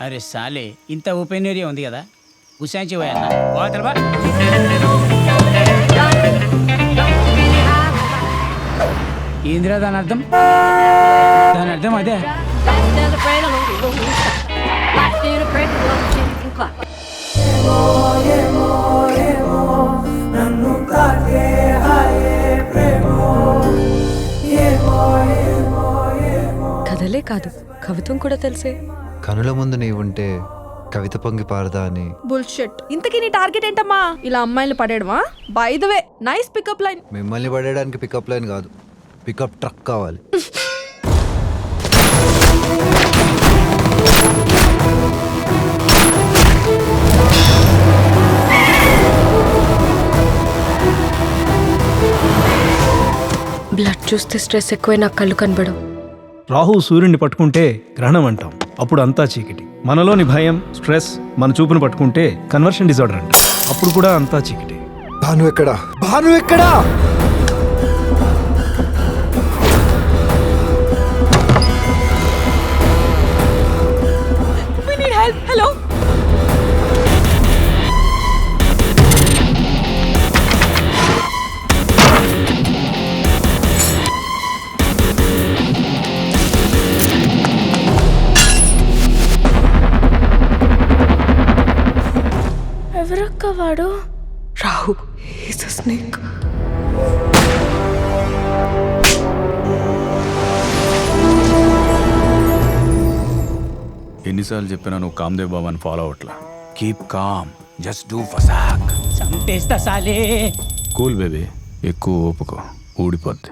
అరే సాలే, ఇంత ఓపెన్ ఏరియా ఉంది కదా, గుసాంచి పోయన్న పోతలబా. ఏందిరా దాని అర్థం? దాని అర్థం అదే. కథలే కాదు, కవిత్వం కూడా తెలిసే. కనుల ముందు నీవుంటే కవిత పొంగి పారదా అని. బుల్షిట్. ఇంతకీ నీ టార్గెట్ ఏంటమ్మా? ఇలా అమ్మాయిలు పడేయడమా? By the way, nice pickup line. మిమ్మల్ని పడేయడానికి పికప్ లైన్ కాదు, పికప్ ట్రక్ కావాలి. బ్లడ్ చూస్తే స్ట్రెస్ ఎక్కువై నాకు కళ్ళు కనబడం. రాహు సూర్యుడిని పట్టుకుంటే గ్రహణం అంటాం, అప్పుడు అంతా చీకటి. మనలోని భయం, స్ట్రెస్ మన చూపును పట్టుకుంటే కన్వర్షన్ డిజార్డర్ అంటాం, అప్పుడు కూడా అంతా చీకటి. భాను ఎక్కడా? భాను ఎక్కడా? హలో, ఎవరక్క వాడు? Rahu, he's a snake. ఎన్నిసార్లు చెప్పినా నువ్వు కామ్దేవ్ బాబాని ఫాలో అవట్లా. కీప్ కామ్, జస్ట్ డూ ఫసాక్. చంపేస్తా సాలే. కూల్ బేబీ, ఎక్కువ ఓపుకో, ఊడిపోద్ది.